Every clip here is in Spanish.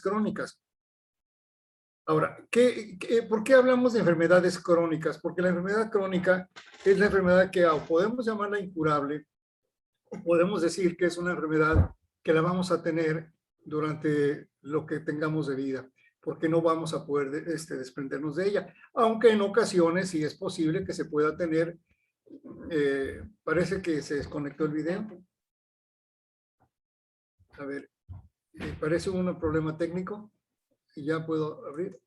crónicas. Ahora, ¿por qué hablamos de enfermedades crónicas? Porque la enfermedad crónica es la enfermedad que podemos llamarla incurable, o podemos decir que es una enfermedad que la vamos a tener durante lo que tengamos de vida, porque no vamos a poder desprendernos de ella, aunque en ocasiones sí es posible que se pueda tener. Parece que se desconectó el video. A ver, parece un problema técnico. Y ya puedo abrir.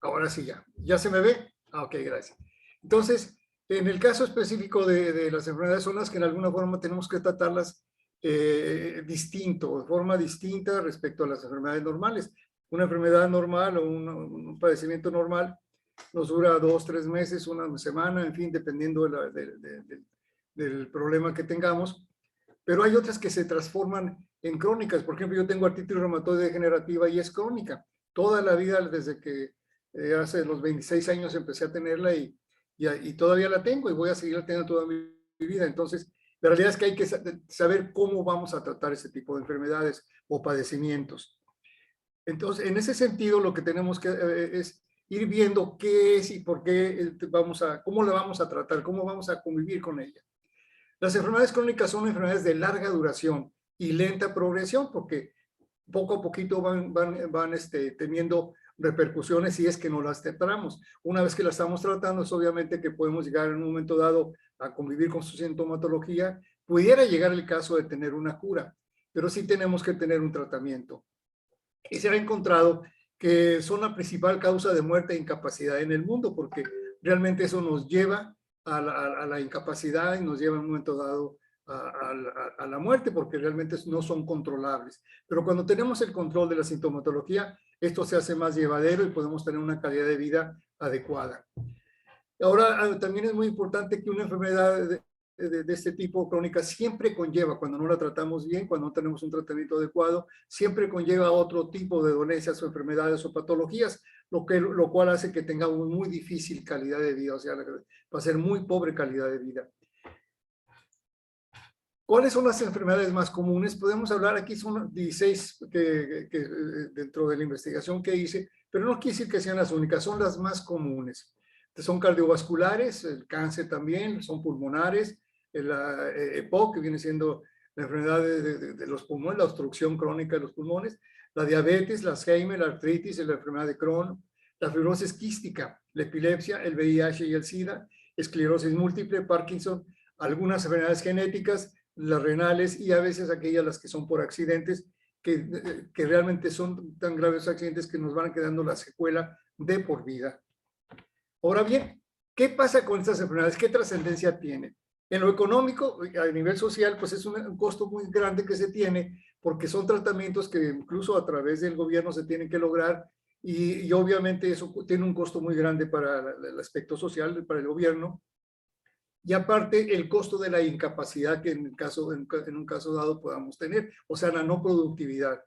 Ahora sí, ya se me ve. Ok, gracias. Entonces, en el caso específico de las enfermedades, son las que en alguna forma tenemos que tratarlas de forma distinta respecto a las enfermedades normales. Una enfermedad normal o un padecimiento normal nos dura 2, 3 meses, una semana, en fin, dependiendo del problema que tengamos. Pero hay otras que se transforman en crónicas. Por ejemplo, yo tengo artritis reumatoide degenerativa y es crónica. Toda la vida, desde que hace los 26 años empecé a tenerla y todavía la tengo y voy a seguir teniendo toda mi vida. Entonces, la realidad es que hay que saber cómo vamos a tratar ese tipo de enfermedades o padecimientos. Entonces, en ese sentido, lo que tenemos que es ir viendo qué es y por qué cómo la vamos a tratar, cómo vamos a convivir con ella. Las enfermedades crónicas son enfermedades de larga duración y lenta progresión, porque poco a poquito van teniendo repercusiones si es que no las tratamos. Una vez que las estamos tratando, es obviamente que podemos llegar en un momento dado a convivir con su sintomatología. Pudiera llegar el caso de tener una cura, pero sí tenemos que tener un tratamiento. Y se ha encontrado que son la principal causa de muerte e incapacidad en el mundo, porque realmente eso nos lleva a la incapacidad y nos lleva en un momento dado a la muerte, porque realmente no son controlables. Pero cuando tenemos el control de la sintomatología, esto se hace más llevadero y podemos tener una calidad de vida adecuada. Ahora, también es muy importante que una enfermedad de este tipo crónica siempre conlleva, cuando no la tratamos bien, cuando no tenemos un tratamiento adecuado, siempre conlleva otro tipo de dolencias o enfermedades o patologías, lo cual hace que tengamos muy difícil calidad de vida, o sea, va a ser muy pobre calidad de vida. ¿Cuáles son las enfermedades más comunes? Podemos hablar, aquí son 16 dentro de la investigación que hice, pero no quiere decir que sean las únicas, son las más comunes. Son cardiovasculares, el cáncer también, son pulmonares, la EPOC, que viene siendo la enfermedad de los pulmones, la obstrucción crónica de los pulmones, la diabetes, la Alzheimer, la artritis, la enfermedad de Crohn, la fibrosis quística, la epilepsia, el VIH y el SIDA, esclerosis múltiple, Parkinson, algunas enfermedades genéticas, las renales y a veces aquellas las que son por accidentes, que realmente son tan graves accidentes que nos van quedando la secuela de por vida. Ahora bien, ¿qué pasa con estas enfermedades? ¿Qué trascendencia tienen? En lo económico, a nivel social, pues es un costo muy grande que se tiene, porque son tratamientos que incluso a través del gobierno se tienen que lograr y obviamente eso tiene un costo muy grande para el aspecto social, para el gobierno. Y aparte el costo de la incapacidad que en un caso dado podamos tener, o sea, la no productividad.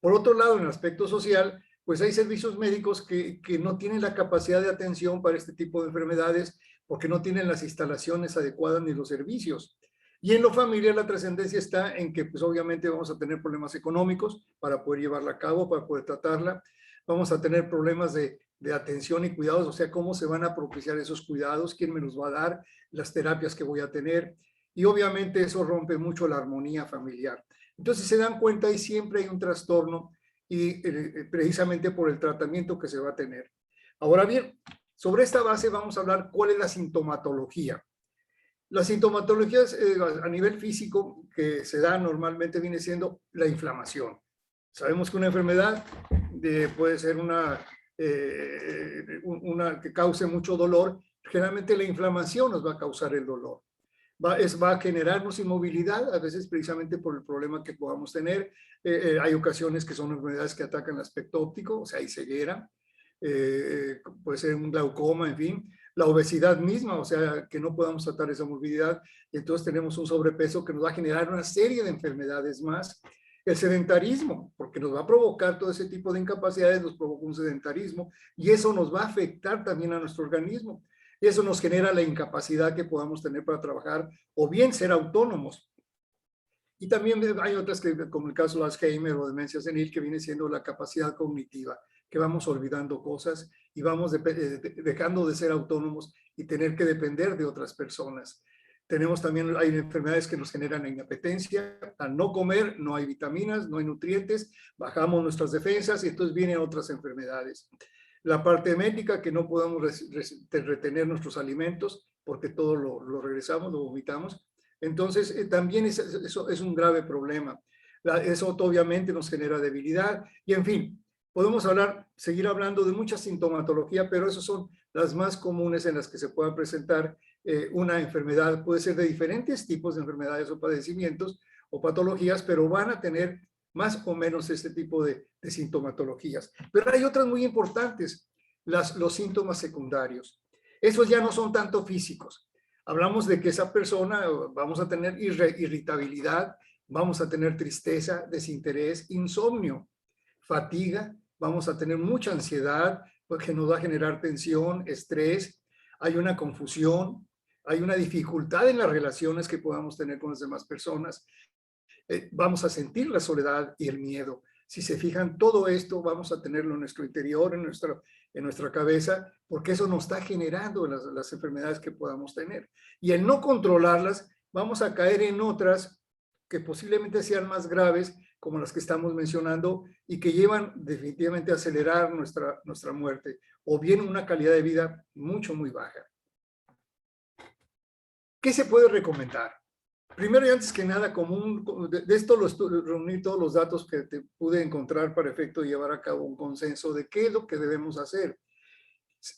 Por otro lado, en el aspecto social, pues hay servicios médicos que no tienen la capacidad de atención para este tipo de enfermedades porque no tienen las instalaciones adecuadas ni los servicios. Y en lo familiar la trascendencia está en que pues obviamente vamos a tener problemas económicos para poder llevarla a cabo, para poder tratarla. Vamos a tener problemas de atención y cuidados, o sea, cómo se van a propiciar esos cuidados, quién me los va a dar, las terapias que voy a tener. Y obviamente eso rompe mucho la armonía familiar. Entonces se dan cuenta y siempre hay un trastorno y precisamente por el tratamiento que se va a tener. Ahora bien, sobre esta base vamos a hablar cuál es la sintomatología. La sintomatología a nivel físico que se da normalmente viene siendo la inflamación. Sabemos que una enfermedad puede ser una que cause mucho dolor. Generalmente la inflamación nos va a causar el dolor. Va a generarnos inmovilidad, a veces precisamente por el problema que podamos tener. Hay ocasiones que son enfermedades que atacan el aspecto óptico, o sea, hay ceguera, puede ser un glaucoma, en fin. La obesidad misma, o sea, que no podamos tratar esa movilidad, y entonces tenemos un sobrepeso que nos va a generar una serie de enfermedades más. El sedentarismo, porque nos va a provocar todo ese tipo de incapacidades, nos provoca un sedentarismo, y eso nos va a afectar también a nuestro organismo. Y eso nos genera la incapacidad que podamos tener para trabajar o bien ser autónomos. Y también hay otras que, como el caso de Alzheimer o demencia senil, que viene siendo la capacidad cognitiva, que vamos olvidando cosas y vamos dejando de ser autónomos y tener que depender de otras personas. Tenemos también, hay enfermedades que nos generan inapetencia. Al no comer, no hay vitaminas, no hay nutrientes, bajamos nuestras defensas y entonces vienen otras enfermedades. La parte médica, que no podamos retener nuestros alimentos porque todo lo regresamos, lo vomitamos. Entonces, también eso es un grave problema. Eso obviamente nos genera debilidad y, en fin, podemos seguir hablando de mucha sintomatología, pero esas son las más comunes en las que se pueda presentar una enfermedad. Puede ser de diferentes tipos de enfermedades o padecimientos o patologías, pero van a tener más o menos este tipo de sintomatologías. Pero hay otras muy importantes, los síntomas secundarios. Esos ya no son tanto físicos. Hablamos de que esa persona vamos a tener irritabilidad, vamos a tener tristeza, desinterés, insomnio, fatiga, vamos a tener mucha ansiedad, porque nos va a generar tensión, estrés, hay una confusión, hay una dificultad en las relaciones que podamos tener con las demás personas. Vamos a sentir la soledad y el miedo. Si se fijan, todo esto vamos a tenerlo en nuestro interior, en nuestra cabeza, porque eso nos está generando las enfermedades que podamos tener. Y el no controlarlas, vamos a caer en otras que posiblemente sean más graves, como las que estamos mencionando, y que llevan definitivamente a acelerar nuestra muerte, o bien una calidad de vida muy baja. ¿Qué se puede recomendar? Primero y antes que nada, de esto reuní todos los datos que pude encontrar para efecto de llevar a cabo un consenso de qué es lo que debemos hacer.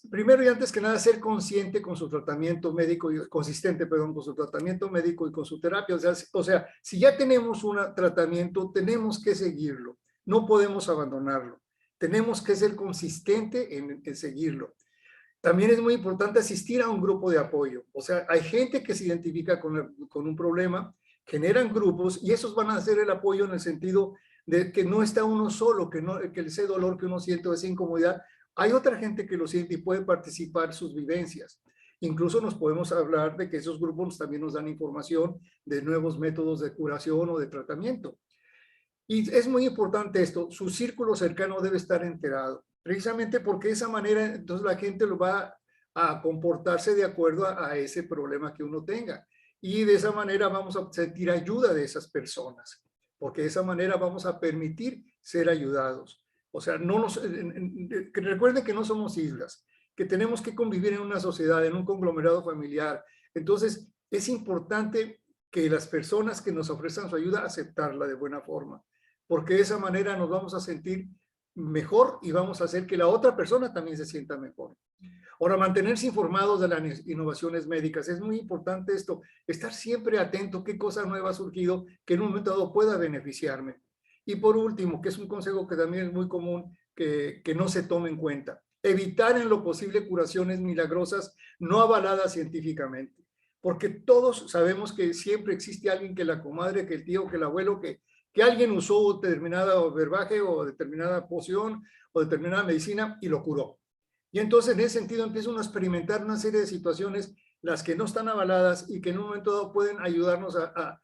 Primero y antes que nada, ser consciente con su tratamiento médico, consistente, perdón, con su tratamiento médico y con su terapia. O sea, si ya tenemos un tratamiento, tenemos que seguirlo. No podemos abandonarlo. Tenemos que ser consistente en seguirlo. También es muy importante asistir a un grupo de apoyo. O sea, hay gente que se identifica con un problema, generan grupos y esos van a hacer el apoyo en el sentido de que no está uno solo, que ese dolor que uno siente o esa incomodidad, hay otra gente que lo siente y puede participar sus vivencias. Incluso nos podemos hablar de que esos grupos también nos dan información de nuevos métodos de curación o de tratamiento. Y es muy importante esto, su círculo cercano debe estar enterado, precisamente porque de esa manera entonces la gente lo va a comportarse de acuerdo a ese problema que uno tenga. Y de esa manera vamos a sentir ayuda de esas personas, porque de esa manera vamos a permitir ser ayudados. O sea, recuerden que no somos islas, que tenemos que convivir en una sociedad, en un conglomerado familiar. Entonces, es importante que las personas que nos ofrezcan su ayuda, aceptarla de buena forma, porque de esa manera nos vamos a sentir mejor y vamos a hacer que la otra persona también se sienta mejor. Ahora, mantenerse informados de las innovaciones médicas. Es muy importante esto, estar siempre atento a qué cosa nueva ha surgido que en un momento dado pueda beneficiarme. Y por último, que es un consejo que también es muy común que no se tome en cuenta, evitar en lo posible curaciones milagrosas no avaladas científicamente. Porque todos sabemos que siempre existe alguien, que la comadre, que el tío, que el abuelo, que alguien usó determinada verbaje o determinada poción o determinada medicina y lo curó. Y entonces en ese sentido empieza uno a experimentar una serie de situaciones, las que no están avaladas y que en un momento dado pueden ayudarnos a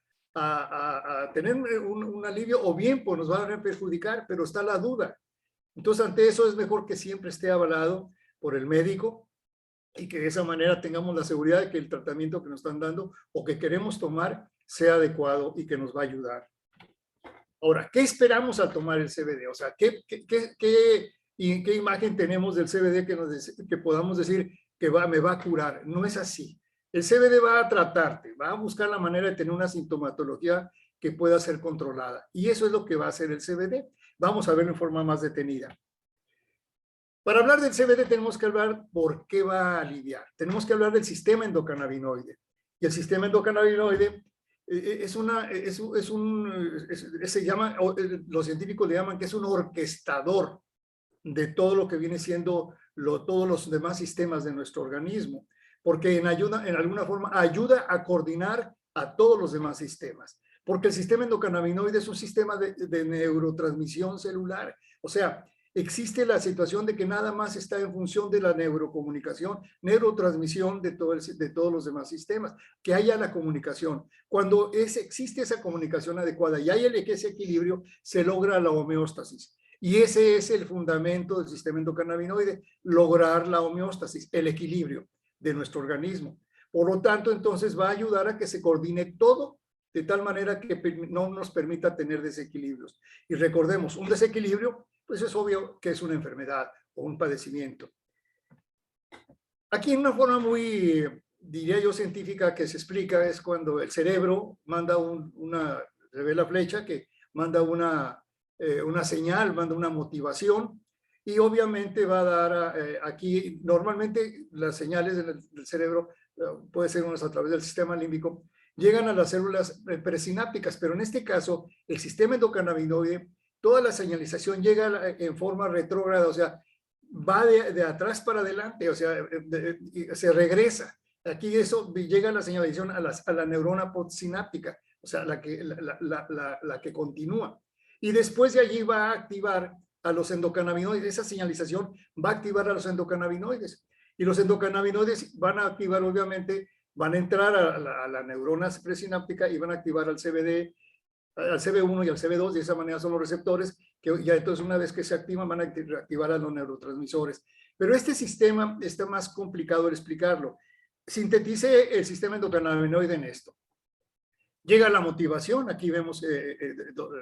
tener un alivio, o bien pues nos van a perjudicar, pero está la duda. Entonces ante eso es mejor que siempre esté avalado por el médico y que de esa manera tengamos la seguridad de que el tratamiento que nos están dando o que queremos tomar sea adecuado y que nos va a ayudar. Ahora, ¿qué esperamos al tomar el CBD? O sea, ¿qué imagen tenemos del CBD que podamos decir que me va a curar? No es así. El CBD va a tratarte, va a buscar la manera de tener una sintomatología que pueda ser controlada. Y eso es lo que va a hacer el CBD. Vamos a verlo en forma más detenida. Para hablar del CBD tenemos que hablar por qué va a aliviar. Tenemos que hablar del sistema endocannabinoide. Y el sistema endocannabinoide se llama, los científicos le llaman que es un orquestador de todo lo que viene siendo todos los demás sistemas de nuestro organismo, porque en alguna forma ayuda a coordinar a todos los demás sistemas, porque el sistema endocannabinoide es un sistema de neurotransmisión celular. O sea, existe la situación de que nada más está en función de la neurocomunicación, neurotransmisión de todos los demás sistemas, que haya la comunicación. Cuando existe esa comunicación adecuada y hay ese equilibrio, se logra la homeostasis. Y ese es el fundamento del sistema endocannabinoide, lograr la homeostasis, el equilibrio de nuestro organismo. Por lo tanto, entonces va a ayudar a que se coordine todo de tal manera que no nos permita tener desequilibrios. Y recordemos, un desequilibrio, pues es obvio que es una enfermedad o un padecimiento. Aquí en una forma muy, diría yo, científica que se explica es cuando el cerebro manda se ve la flecha que manda una señal, manda una motivación y obviamente va a dar aquí, normalmente las señales del cerebro, puede ser unas a través del sistema límbico, llegan a las células presinápticas, pero en este caso el sistema endocannabinoide, toda la señalización llega en forma retrógrada, o sea, va de atrás para adelante, o sea, se regresa. Aquí eso llega la señalización a la neurona postsináptica, o sea, la que continúa. Y después de allí va a activar a los endocannabinoides. Esa señalización va a activar a los endocannabinoides. Y los endocannabinoides van a activar, obviamente, van a entrar a la neurona presináptica y van a activar al CBD, al CB1 y al CB2, de esa manera son los receptores que ya entonces una vez que se activan van a activar a los neurotransmisores. Pero este sistema está más complicado de explicarlo. Sintetice el sistema endocannabinoide en esto. Llega la motivación, aquí vemos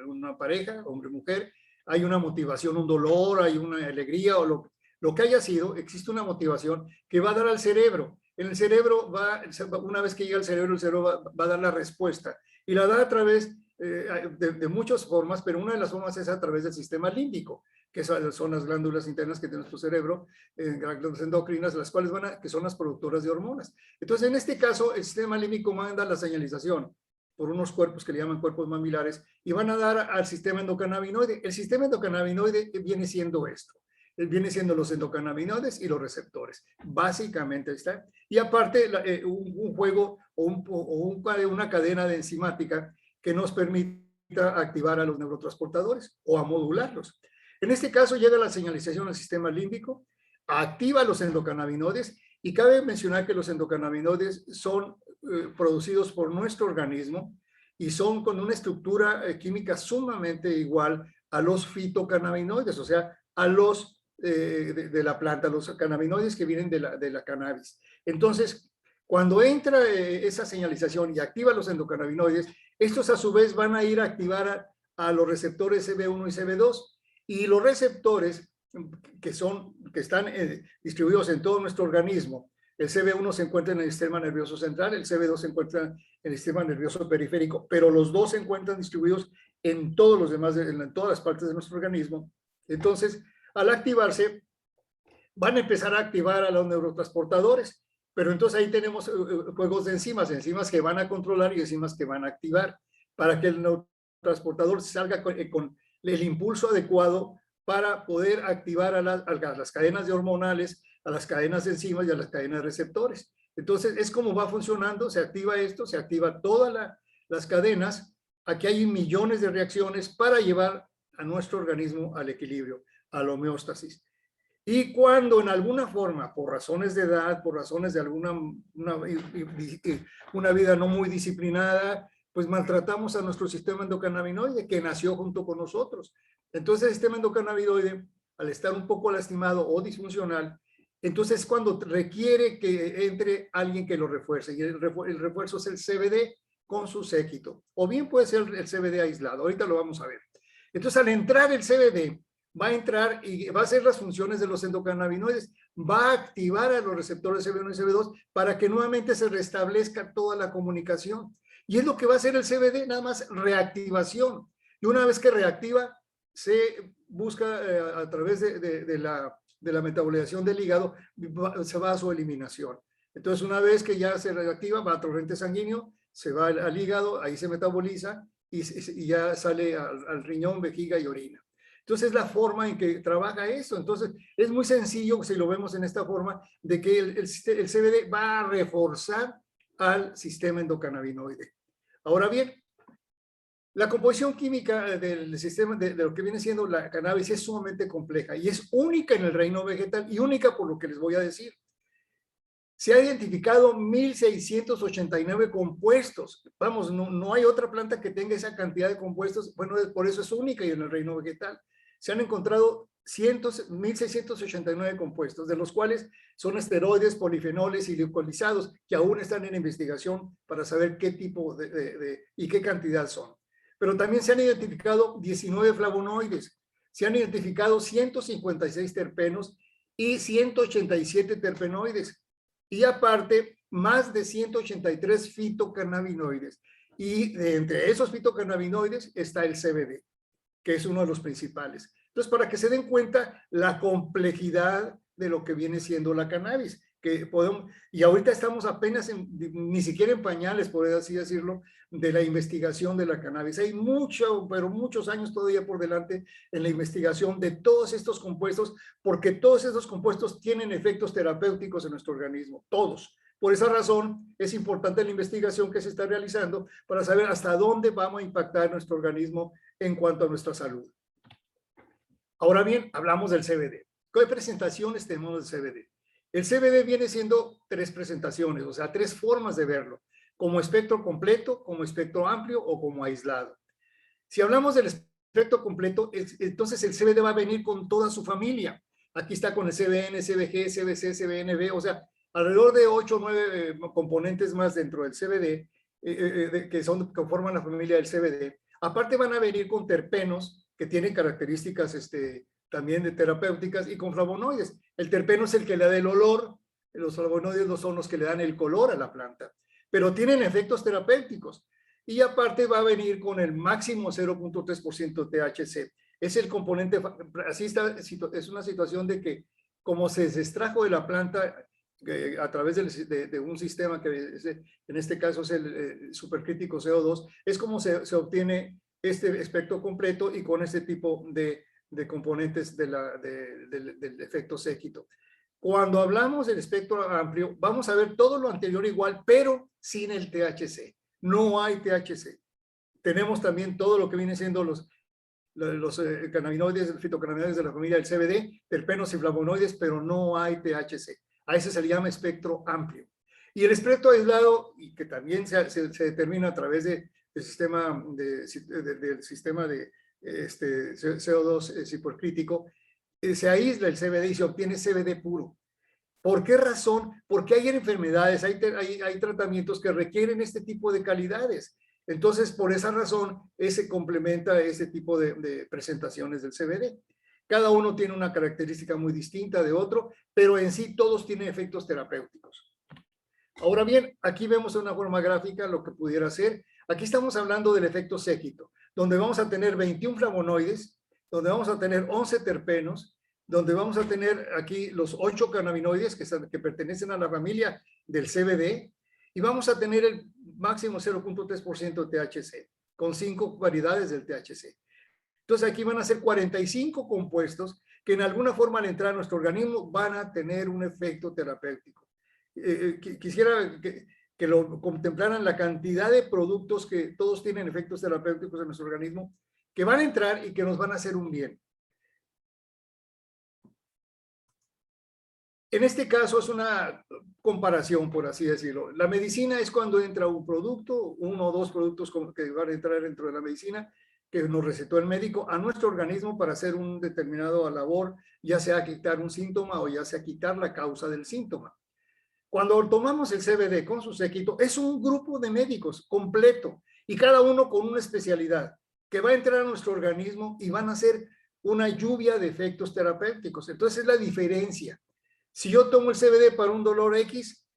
una pareja, hombre-mujer, hay una motivación, un dolor, hay una alegría o lo que haya sido, existe una motivación que va a dar al cerebro. En el cerebro una vez que llega al cerebro, el cerebro va a dar la respuesta y la da a través de muchas formas, pero una de las formas es a través del sistema límbico, que son las glándulas internas que tiene nuestro cerebro, glándulas endocrinas, las cuales que son las productoras de hormonas. Entonces, en este caso, el sistema límbico manda la señalización por unos cuerpos que le llaman cuerpos mamilares y van a dar al sistema endocannabinoide. El sistema endocannabinoide viene siendo esto. Viene siendo los endocannabinoides y los receptores. Básicamente está. Y aparte, un juego o una cadena de enzimática que nos permita activar a los neurotransportadores o a modularlos. En este caso llega la señalización al sistema límbico, activa los endocannabinoides y cabe mencionar que los endocannabinoides son producidos por nuestro organismo y son con una estructura química sumamente igual a los fitocannabinoides, o sea, a los de la planta, los cannabinoides que vienen de la cannabis. Entonces, cuando entra esa señalización y activa los endocannabinoides, estos a su vez van a ir a activar a los receptores CB1 y CB2 y los receptores que están distribuidos en todo nuestro organismo. El CB1 se encuentra en el sistema nervioso central, el CB2 se encuentra en el sistema nervioso periférico, pero los dos se encuentran distribuidos en todos los demás, en todas las partes de nuestro organismo. Entonces, al activarse, van a empezar a activar a los neurotransportadores, pero entonces ahí tenemos juegos de enzimas que van a controlar y enzimas que van a activar para que el neurotransportador salga con el impulso adecuado para poder activar a las cadenas hormonales, a las cadenas de enzimas y a las cadenas de receptores. Entonces, es como va funcionando, se activa esto, se activa todas las cadenas. Aquí hay millones de reacciones para llevar a nuestro organismo al equilibrio, a la homeostasis. Y cuando en alguna forma, por razones de edad, por razones de una vida no muy disciplinada, pues maltratamos a nuestro sistema endocannabinoide que nació junto con nosotros. Entonces el sistema endocannabinoide, al estar un poco lastimado o disfuncional, entonces cuando requiere que entre alguien que lo refuerce, y el refuerzo es el CBD con su séquito, o bien puede ser el CBD aislado, ahorita lo vamos a ver. Entonces al entrar el CBD, va a entrar y va a hacer las funciones de los endocannabinoides, va a activar a los receptores CB1 y CB2 para que nuevamente se restablezca toda la comunicación. Y es lo que va a hacer el CBD, nada más reactivación. Y una vez que reactiva, se busca a través de la metabolización del hígado, se va a su eliminación. Entonces, una vez que ya se reactiva, va a torrente sanguíneo, se va al hígado, ahí se metaboliza y ya sale al riñón, vejiga y orina. Entonces, es la forma en que trabaja esto. Entonces, es muy sencillo, si lo vemos en esta forma, de que el CBD va a reforzar al sistema endocannabinoide. Ahora bien, La composición química del sistema de lo que viene siendo la cannabis es sumamente compleja y es única en el reino vegetal y única por lo que les voy a decir. Se ha identificado 1,689 compuestos. Vamos, no hay otra planta que tenga esa cantidad de compuestos. Bueno, por eso es única y en el reino vegetal. Se han encontrado 1,689 compuestos, de los cuales son esteroides, polifenoles y glucolizados, que aún están en investigación para saber qué tipo y qué cantidad son. Pero también se han identificado 19 flavonoides, se han identificado 156 terpenos y 187 terpenoides. Y aparte, más de 183 fitocannabinoides. Y entre esos fitocannabinoides está el CBD, que es uno de los principales. Entonces, para que se den cuenta la complejidad de lo que viene siendo la cannabis, que podemos, y ahorita estamos apenas ni siquiera en pañales, por así decirlo, de la investigación de la cannabis. Hay pero muchos años todavía por delante en la investigación de todos estos compuestos, porque todos estos compuestos tienen efectos terapéuticos en nuestro organismo, todos. Por esa razón, es importante la investigación que se está realizando para saber hasta dónde vamos a impactar nuestro organismo en cuanto a nuestra salud. Ahora bien, hablamos del CBD. ¿Qué presentaciones tenemos del CBD? El CBD viene siendo 3 presentaciones, o sea, 3 formas de verlo, como espectro completo, como espectro amplio o como aislado. Si hablamos del espectro completo, entonces el CBD va a venir con toda su familia. Aquí está con el CBN, CBG, CBC, CBNB, o sea, alrededor de 8 o 9 componentes más dentro del CBD que forman la familia del CBD. Aparte van a venir con terpenos que tienen características también de terapéuticas y con flavonoides. El terpeno es el que le da el olor, los flavonoides no son los que le dan el color a la planta, pero tienen efectos terapéuticos. Y aparte va a venir con el máximo 0.3% THC. Es el componente, así está, es una situación de que como se extrajo de la planta a través de un sistema que en este caso es el supercrítico CO2, es como se obtiene este espectro completo y con este tipo de componentes del efecto séquito. Cuando hablamos del espectro amplio, vamos a ver todo lo anterior igual, pero sin el THC. No hay THC. Tenemos también todo lo que viene siendo los cannabinoides, fitocannabinoides de la familia del CBD, terpenos y flavonoides, pero no hay THC. A ese se le llama espectro amplio. Y el espectro aislado, y que también se determina a través del sistema de CO2 supercrítico, se aísla el CBD y se obtiene CBD puro. ¿Por qué razón? Porque hay enfermedades, hay tratamientos que requieren este tipo de calidades. Entonces, por esa razón, se complementa ese tipo de presentaciones del CBD. Cada uno tiene una característica muy distinta de otro, pero en sí todos tienen efectos terapéuticos. Ahora bien, aquí vemos de una forma gráfica lo que pudiera ser. Aquí estamos hablando del efecto séquito, donde vamos a tener 21 flavonoides, donde vamos a tener 11 terpenos, donde vamos a tener aquí los 8 cannabinoides que pertenecen a la familia del CBD, y vamos a tener el máximo 0.3% de THC, con 5 variedades del THC. Entonces aquí van a ser 45 compuestos que en alguna forma al entrar a nuestro organismo van a tener un efecto terapéutico. Quisiera que lo contemplaran la cantidad de productos que todos tienen efectos terapéuticos en nuestro organismo, que van a entrar y que nos van a hacer un bien. En este caso es una comparación, por así decirlo. La medicina es cuando entra un producto, 1 o 2 productos que van a entrar dentro de la medicina, que nos recetó el médico a nuestro organismo para hacer un determinado labor, ya sea quitar un síntoma o ya sea quitar la causa del síntoma. Cuando tomamos el CBD con su séquito, es un grupo de médicos completo y cada uno con una especialidad que va a entrar a nuestro organismo y van a hacer una lluvia de efectos terapéuticos. Entonces es la diferencia. Si yo tomo el CBD para un dolor X,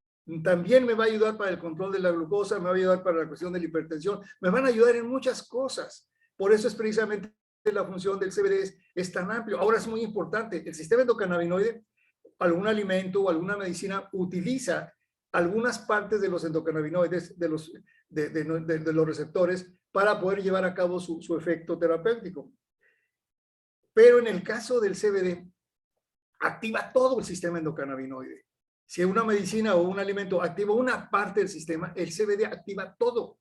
también me va a ayudar para el control de la glucosa, me va a ayudar para la cuestión de la hipertensión, me van a ayudar en muchas cosas. Por eso es precisamente la función del CBD es tan amplio. Ahora es muy importante, el sistema endocannabinoide, algún alimento o alguna medicina utiliza algunas partes de los endocannabinoides, de los receptores, para poder llevar a cabo su efecto terapéutico. Pero en el caso del CBD, activa todo el sistema endocannabinoide. Si una medicina o un alimento activa una parte del sistema, el CBD activa todo.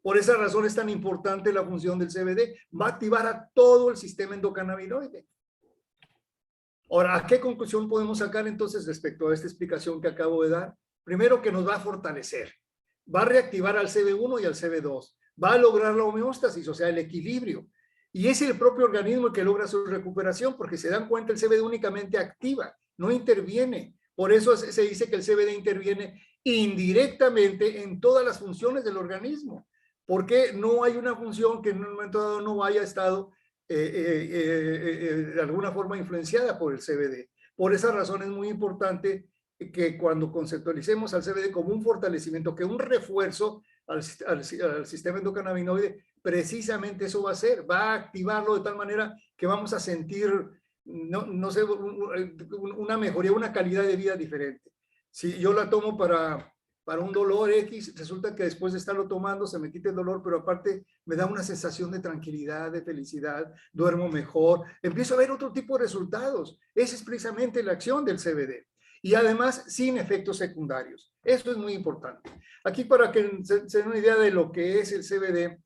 Por esa razón es tan importante la función del CBD. Va a activar a todo el sistema endocannabinoide. Ahora, ¿a qué conclusión podemos sacar entonces respecto a esta explicación que acabo de dar? Primero, que nos va a fortalecer. Va a reactivar al CB1 y al CB2. Va a lograr la homeostasis, o sea, el equilibrio. Y es el propio organismo el que logra su recuperación, porque se dan cuenta, el CBD únicamente activa, no interviene. Por eso se dice que el CBD interviene indirectamente en todas las funciones del organismo, porque no hay una función que en un momento dado no haya estado de alguna forma influenciada por el CBD. Por esa razón es muy importante que cuando conceptualicemos al CBD como un fortalecimiento, que un refuerzo al sistema endocannabinoide, precisamente eso va a ser, va a activarlo de tal manera que vamos a sentir, no sé, una mejoría, una calidad de vida diferente. Si yo la tomo para un dolor X, resulta que después de estarlo tomando se me quita el dolor, pero aparte me da una sensación de tranquilidad, de felicidad, duermo mejor, empiezo a ver otro tipo de resultados. Esa es precisamente la acción del CBD. Y además sin efectos secundarios. Eso es muy importante. Aquí para que se den una idea de lo que es el CBD,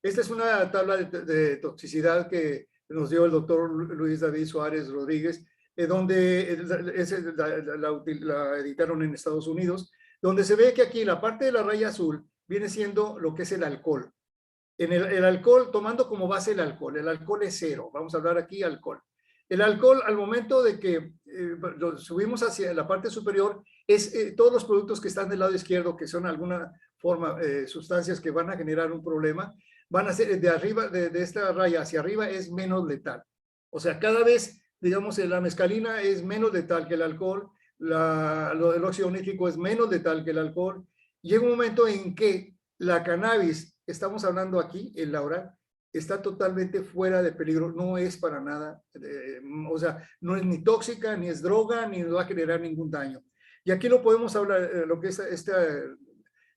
esta es una tabla de toxicidad que nos dio el doctor Luis David Suárez Rodríguez, donde la editaron en Estados Unidos, donde se ve que aquí la parte de la raya azul viene siendo lo que es el alcohol. En el alcohol, tomando como base el alcohol es cero. Vamos a hablar aquí alcohol. El alcohol, al momento de que lo subimos hacia la parte superior, es todos los productos que están del lado izquierdo, que son alguna forma, sustancias que van a generar un problema, van a ser de arriba, de esta raya hacia arriba, es menos letal. O sea, cada vez, digamos, la mescalina es menos letal que el alcohol, el óxido nítrico es menos letal que el alcohol. Llega un momento en que la cannabis, estamos hablando aquí, en la oral, está totalmente fuera de peligro, no es para nada, o sea, no es ni tóxica, ni es droga, ni nos va a generar ningún daño. Y aquí lo podemos hablar, lo que es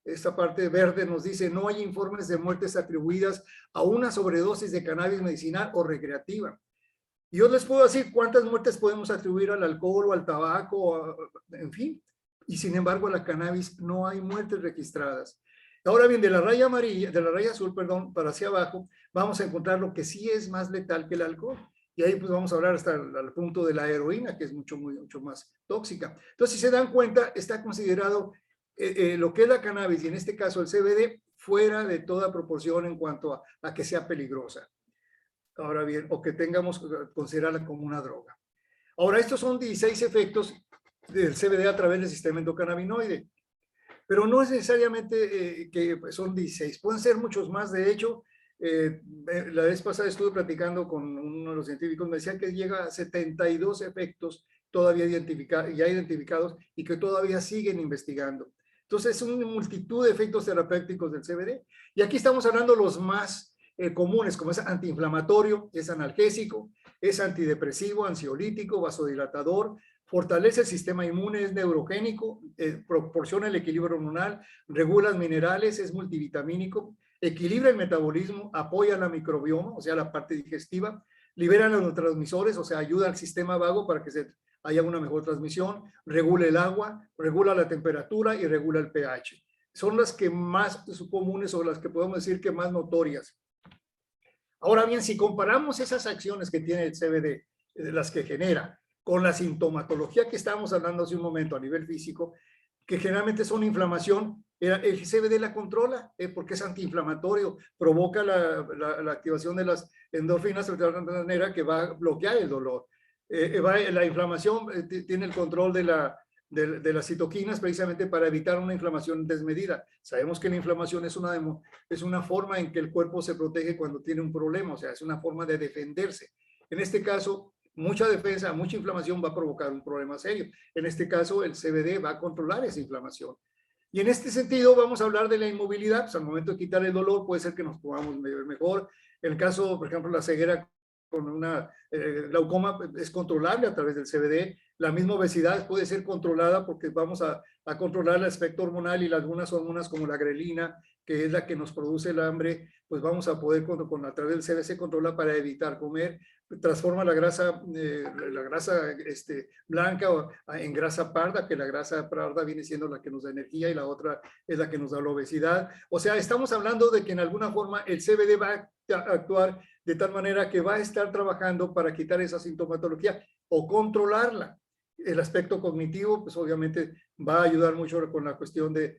esta parte verde nos dice, no hay informes de muertes atribuidas a una sobredosis de cannabis medicinal o recreativa. Y yo les puedo decir cuántas muertes podemos atribuir al alcohol o al tabaco, en fin, y sin embargo a la cannabis no hay muertes registradas. Ahora bien, de la raya amarilla, de la raya azul, perdón, para hacia abajo, vamos a encontrar lo que sí es más letal que el alcohol. Y ahí pues vamos a hablar hasta el punto de la heroína, que es mucho más tóxica. Entonces, si se dan cuenta, está considerado lo que es la cannabis, y en este caso el CBD, fuera de toda proporción en cuanto a que sea peligrosa. Ahora bien, o que tengamos que considerarla como una droga. Ahora, estos son 16 efectos del CBD a través del sistema endocannabinoide. Pero no es necesariamente que son 16, pueden ser muchos más. De hecho, la vez pasada estuve platicando con uno de los científicos, me decía que llega a 72 efectos todavía identificados y que todavía siguen investigando. Entonces, es una multitud de efectos terapéuticos del CBD. Y aquí estamos hablando los más comunes, como es antiinflamatorio, es analgésico, es antidepresivo, ansiolítico, vasodilatador, fortalece el sistema inmune, es neurogénico, proporciona el equilibrio hormonal, regula minerales, es multivitamínico, equilibra el metabolismo, apoya la microbioma, o sea, la parte digestiva, libera los neurotransmisores, o sea, ayuda al sistema vago para que haya una mejor transmisión, regula el agua, regula la temperatura y regula el pH. Son las que más comunes o las que podemos decir que más notorias. Ahora bien, si comparamos esas acciones que tiene el CBD, las que genera, con la sintomatología que estábamos hablando hace un momento a nivel físico, que generalmente son inflamación, el CBD la controla porque es antiinflamatorio, provoca la activación de las endorfinas de tal manera que va a bloquear el dolor. La inflamación tiene el control de las citoquinas precisamente para evitar una inflamación desmedida. Sabemos que la inflamación es una forma en que el cuerpo se protege cuando tiene un problema, o sea, es una forma de defenderse. En este caso, mucha defensa, mucha inflamación va a provocar un problema serio. En este caso, el CBD va a controlar esa inflamación. Y en este sentido, vamos a hablar de la inmovilidad. Pues al momento de quitar el dolor, puede ser que nos podamos ver mejor. En el caso, por ejemplo, la ceguera con una glaucoma es controlable a través del CBD. La misma obesidad puede ser controlada porque vamos a controlar el aspecto hormonal y algunas hormonas como la grelina, que es la que nos produce el hambre, pues vamos a poder a través del CBD se controla para evitar comer, transforma la grasa blanca en grasa parda, que la grasa parda viene siendo la que nos da energía y la otra es la que nos da la obesidad. O sea, estamos hablando de que en alguna forma el CBD va a actuar de tal manera que va a estar trabajando para quitar esa sintomatología o controlarla. El aspecto cognitivo, pues obviamente va a ayudar mucho con la cuestión de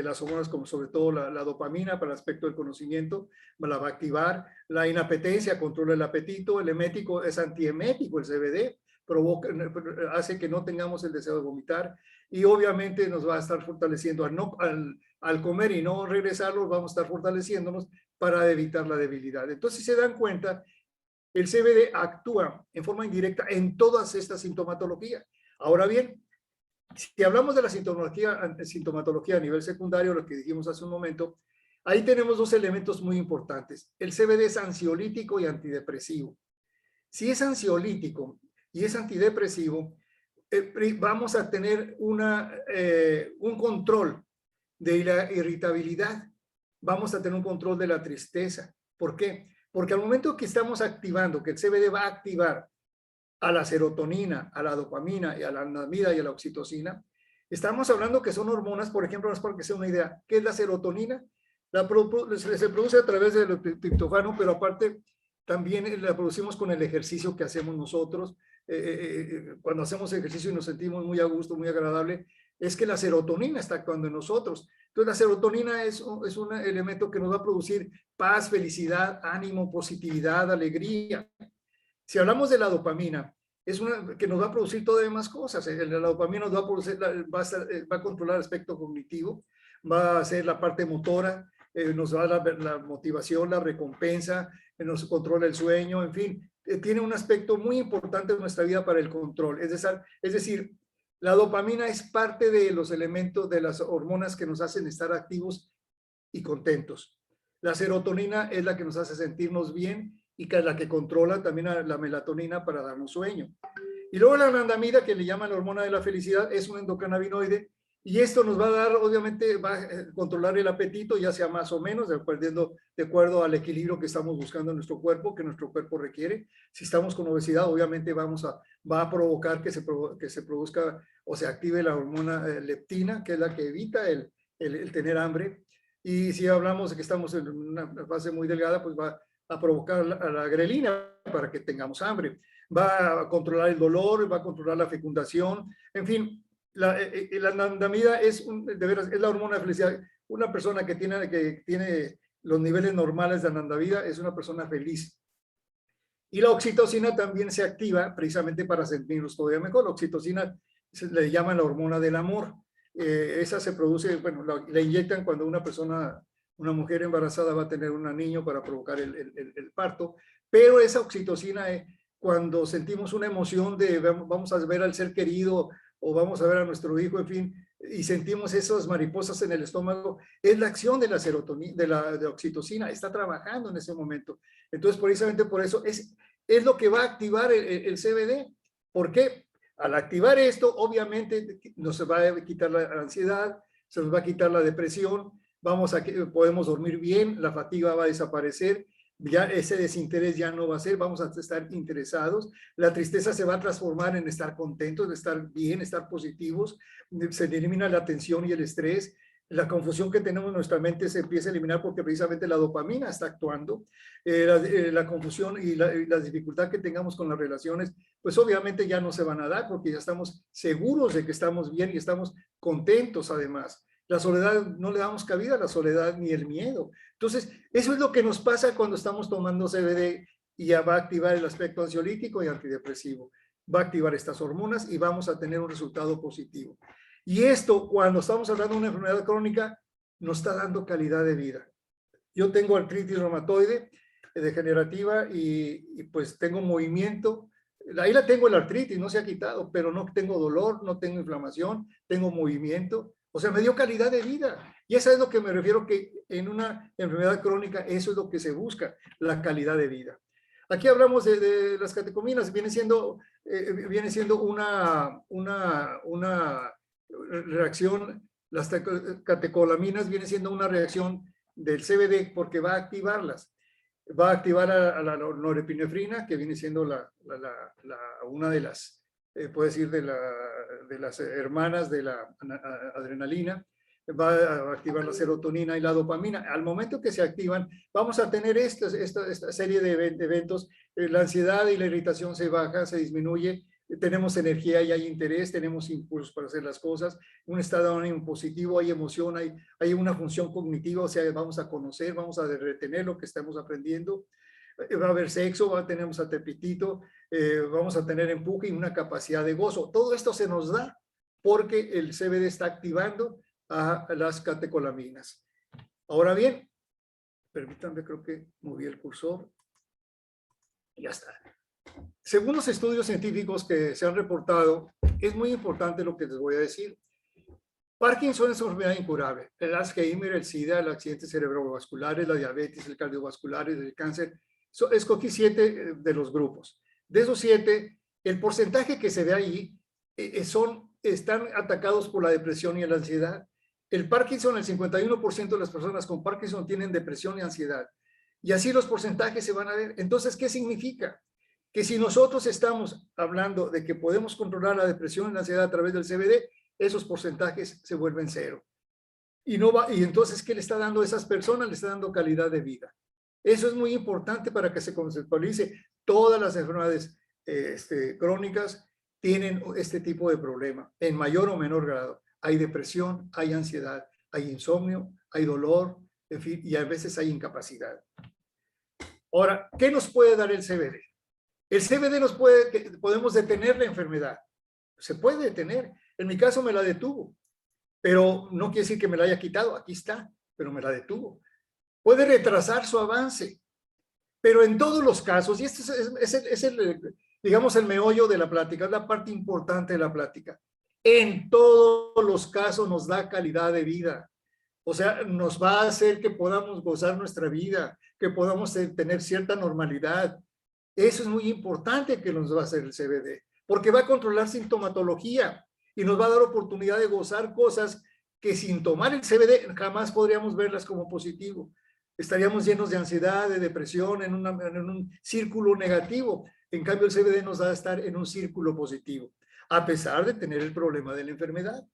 las hormonas, como sobre todo la dopamina para el aspecto del conocimiento, la va a activar. La inapetencia controla el apetito, el emético es antiemético, el CBD hace que no tengamos el deseo de vomitar y obviamente nos va a estar fortaleciendo al comer y no regresarlo, vamos a estar fortaleciéndonos para evitar la debilidad. Entonces, si se dan cuenta, el CBD actúa en forma indirecta en todas estas sintomatologías. Ahora bien, si hablamos de la sintomatología a nivel secundario, lo que dijimos hace un momento, ahí tenemos dos elementos muy importantes. El CBD es ansiolítico y antidepresivo. Si es ansiolítico y es antidepresivo, vamos a tener un control de la irritabilidad. Vamos a tener un control de la tristeza. ¿Por qué? Porque al momento que estamos activando, que el CBD va a activar a la serotonina, a la dopamina, y a la anandamida y a la oxitocina, estamos hablando que son hormonas, por ejemplo, para que sea una idea, ¿qué es la serotonina? Se produce a través del triptófano, pero aparte también la producimos con el ejercicio que hacemos nosotros. Cuando hacemos ejercicio y nos sentimos muy a gusto, muy agradable, es que la serotonina está actuando en nosotros. Entonces, la serotonina es un elemento que nos va a producir paz, felicidad, ánimo, positividad, alegría. Si hablamos de la dopamina, es una que nos va a producir todavía más cosas. La dopamina nos va a, producir, va a controlar el aspecto cognitivo, va a hacer la parte motora, nos va a dar la motivación, la recompensa, nos controla el sueño, en fin, tiene un aspecto muy importante en nuestra vida para el control. Es decir, la dopamina es parte de los elementos, de las hormonas que nos hacen estar activos y contentos. La serotonina es la que nos hace sentirnos bien y que es la que controla también a la melatonina para darnos sueño. Y luego la anandamida, que le llaman la hormona de la felicidad, es un endocannabinoide y esto nos va a dar, obviamente, va a controlar el apetito, ya sea más o menos, de acuerdo al equilibrio que estamos buscando en nuestro cuerpo, que nuestro cuerpo requiere. Si estamos con obesidad, obviamente va a provocar que se produzca o se active la hormona leptina, que es la que evita el tener hambre. Y si hablamos de que estamos en una fase muy delgada, pues va a provocar la grelina para que tengamos hambre. Va a controlar el dolor, va a controlar la fecundación. En fin, la anandamida de veras, es la hormona de felicidad. Una persona que tiene los niveles normales de anandamida es una persona feliz. Y la oxitocina también se activa precisamente para sentirnos todavía mejor. La oxitocina le llaman la hormona del amor. Esa se produce, bueno, la inyectan cuando una mujer embarazada va a tener un niño para provocar el parto, pero esa oxitocina, cuando sentimos una emoción de vamos a ver al ser querido o vamos a ver a nuestro hijo, en fin, y sentimos esas mariposas en el estómago, es la acción de la serotonina, de oxitocina, está trabajando en ese momento. Entonces, precisamente por eso es lo que va a activar el CBD. ¿Por qué? Al activar esto, obviamente nos va a quitar la ansiedad, se nos va a quitar la depresión, podemos dormir bien, la fatiga va a desaparecer, ya ese desinterés ya no va a ser, vamos a estar interesados, la tristeza se va a transformar en estar contentos, de estar bien, estar positivos, se elimina la tensión y el estrés, la confusión que tenemos en nuestra mente se empieza a eliminar porque precisamente la dopamina está actuando, la confusión y la dificultad que tengamos con las relaciones, pues obviamente ya no se van a dar porque ya estamos seguros de que estamos bien y estamos contentos además. La soledad, no le damos cabida a la soledad ni el miedo. Entonces, eso es lo que nos pasa cuando estamos tomando CBD y ya va a activar el aspecto ansiolítico y antidepresivo. Va a activar estas hormonas y vamos a tener un resultado positivo. Y esto, cuando estamos hablando de una enfermedad crónica, nos está dando calidad de vida. Yo tengo artritis reumatoide degenerativa y pues tengo movimiento. Ahí la tengo la artritis, no se ha quitado, pero no tengo dolor, no tengo inflamación, tengo movimiento. O sea, me dio calidad de vida. Y eso es lo que me refiero que en una enfermedad crónica, eso es lo que se busca, la calidad de vida. Aquí hablamos de las catecominas, viene siendo una reacción, las catecolaminas viene siendo una reacción del CBD porque va a activarlas. Va a activar a la norepinefrina, que viene siendo una de las, puede decir, de las hermanas de la adrenalina. Va a activar la serotonina y la dopamina. Al momento que se activan, vamos a tener esta serie de eventos. La ansiedad y la irritación se baja, se disminuye, tenemos energía y hay interés, tenemos impulsos para hacer las cosas, un estado de ánimo positivo, hay emoción, hay una función cognitiva, o sea, vamos a conocer, vamos a retener lo que estamos aprendiendo. Va a haber sexo, tenemos apetito, vamos a tener empuje y una capacidad de gozo. Todo esto se nos da porque el CBD está activando a las catecolaminas. Ahora bien, permítanme, creo que moví el cursor. Ya está. Según los estudios científicos que se han reportado, es muy importante lo que les voy a decir. Parkinson es una enfermedad incurable. El Alzheimer, el SIDA, el accidente cerebrovascular, la diabetes, el cardiovascular, el cáncer. Escogí 7 de los grupos. De esos 7, el porcentaje que se ve ahí están atacados por la depresión y la ansiedad. El Parkinson, el 51% de las personas con Parkinson tienen depresión y ansiedad. Y así los porcentajes se van a ver. Entonces, ¿qué significa? Que si nosotros estamos hablando de que podemos controlar la depresión y la ansiedad a través del CBD, esos porcentajes se vuelven 0. Y entonces, ¿qué le está dando a esas personas? Le está dando calidad de vida. Eso es muy importante para que se conceptualice. Todas las enfermedades crónicas tienen este tipo de problema, en mayor o menor grado. Hay depresión, hay ansiedad, hay insomnio, hay dolor, en fin, y a veces hay incapacidad. Ahora, ¿qué nos puede dar el CBD? El CBD podemos detener la enfermedad. Se puede detener. En mi caso me la detuvo, pero no quiere decir que me la haya quitado. Aquí está, pero me la detuvo. Puede retrasar su avance, pero en todos los casos, y esto es digamos, el meollo de la plática, es la parte importante de la plática. En todos los casos nos da calidad de vida. O sea, nos va a hacer que podamos gozar nuestra vida, que podamos tener cierta normalidad. Eso es muy importante que nos va a hacer el CBD, porque va a controlar sintomatología y nos va a dar oportunidad de gozar cosas que sin tomar el CBD jamás podríamos verlas como positivo. Estaríamos llenos de ansiedad, de depresión, en un círculo negativo. En cambio, el CBD nos da a estar en un círculo positivo, a pesar de tener el problema de la enfermedad.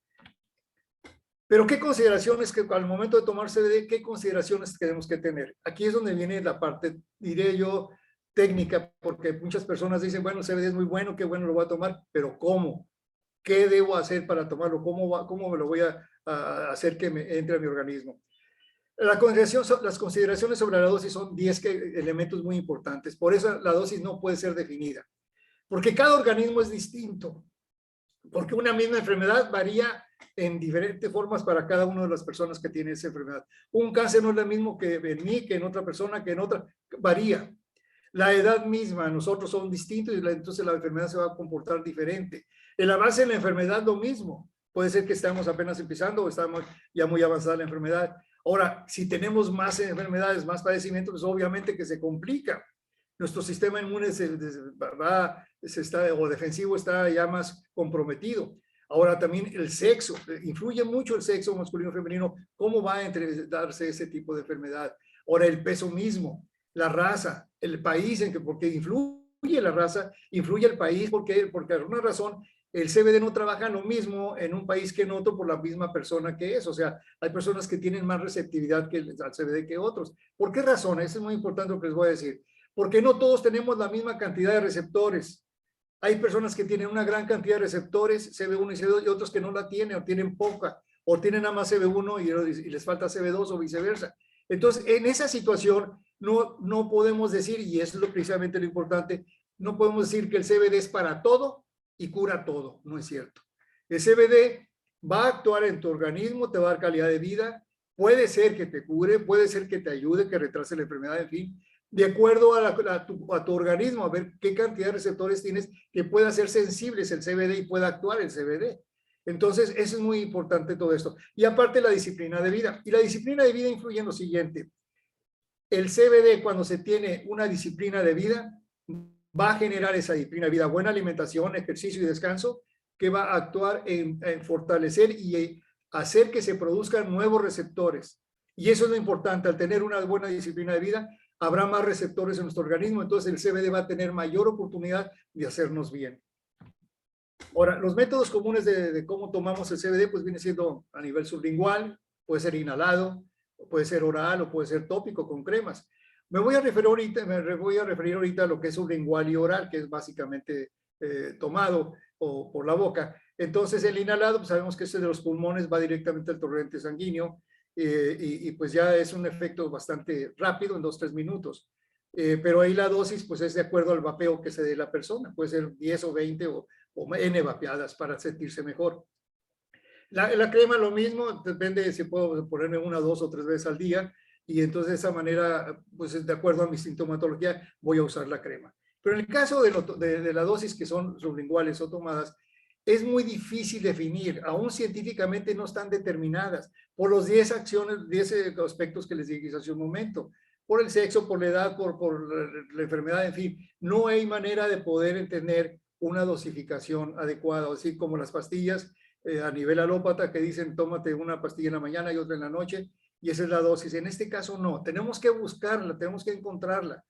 Pero ¿qué consideraciones que al momento de tomar CBD, qué consideraciones tenemos que tener? Aquí es donde viene la parte, diré yo, técnica, porque muchas personas dicen, bueno, el CBD es muy bueno, qué bueno lo voy a tomar, pero ¿cómo? ¿Qué debo hacer para tomarlo? ¿Cómo me lo voy a hacer que me entre a mi organismo? Las consideraciones sobre la dosis son 10 elementos muy importantes. Por eso la dosis no puede ser definida. Porque cada organismo es distinto. Porque una misma enfermedad varía en diferentes formas para cada una de las personas que tiene esa enfermedad. Un cáncer no es lo mismo que en mí, que en otra persona, que en otra. Varía. La edad misma, nosotros somos distintos y entonces la enfermedad se va a comportar diferente. El avance en la enfermedad lo mismo. Puede ser que estamos apenas empezando o estamos ya muy avanzada la enfermedad. Ahora, si tenemos más enfermedades, más padecimientos, pues obviamente que se complica. Nuestro sistema inmune o defensivo está ya más comprometido. Ahora también el sexo, influye mucho el sexo masculino y femenino, cómo va a darse ese tipo de enfermedad. Ahora el peso mismo, la raza, el país, porque influye la raza, influye el país, porque por alguna razón el CBD no trabaja lo mismo en un país que en otro por la misma persona que es. O sea, hay personas que tienen más receptividad al CBD que otros. ¿Por qué razón? Eso es muy importante lo que les voy a decir. Porque no todos tenemos la misma cantidad de receptores. Hay personas que tienen una gran cantidad de receptores, CB1 y CB2, y otros que no la tienen o tienen poca, o tienen nada más CB1 y les falta CB2 o viceversa. Entonces, en esa situación no podemos decir, y eso es precisamente lo importante, no podemos decir que el CBD es para todo y cura todo. No es cierto. El CBD va a actuar en tu organismo, te va a dar calidad de vida, puede ser que te cure, puede ser que te ayude, que retrase la enfermedad, en fin, de acuerdo a tu organismo, a ver qué cantidad de receptores tienes que pueda ser sensibles el CBD y pueda actuar el CBD. Entonces, eso es muy importante todo esto. Y aparte la disciplina de vida. Y la disciplina de vida influye en lo siguiente. El CBD, cuando se tiene una disciplina de vida, va a generar esa disciplina de vida, buena alimentación, ejercicio y descanso, que va a actuar en fortalecer y hacer que se produzcan nuevos receptores. Y eso es lo importante, al tener una buena disciplina de vida, habrá más receptores en nuestro organismo, entonces el CBD va a tener mayor oportunidad de hacernos bien. Ahora, los métodos comunes de cómo tomamos el CBD, pues viene siendo a nivel sublingual, puede ser inhalado, puede ser oral o puede ser tópico con cremas. Me voy a referir ahorita a lo que es sublingual y oral, que es básicamente tomado por la boca. Entonces, el inhalado, pues sabemos que ese de los pulmones va directamente al torrente sanguíneo y pues ya es un efecto bastante rápido, en 2-3 minutos. Pero ahí la dosis, pues es de acuerdo al vapeo que se dé la persona. Puede ser 10 o 20 o N vapeadas para sentirse mejor. La crema lo mismo, depende de si puedo ponerme 1, 2 o 3 veces al día y entonces de esa manera, pues de acuerdo a mi sintomatología, voy a usar la crema. Pero en el caso de la dosis que son sublinguales o tomadas, es muy difícil definir, aún científicamente no están determinadas por los 10 acciones, 10 aspectos que les dije hace un momento, por el sexo, por la edad, por la enfermedad, en fin, no hay manera de poder entender una dosificación adecuada, así como las pastillas a nivel alópata que dicen tómate una pastilla en la mañana y otra en la noche y esa es la dosis. En este caso no, tenemos que buscarla, tenemos que encontrarla.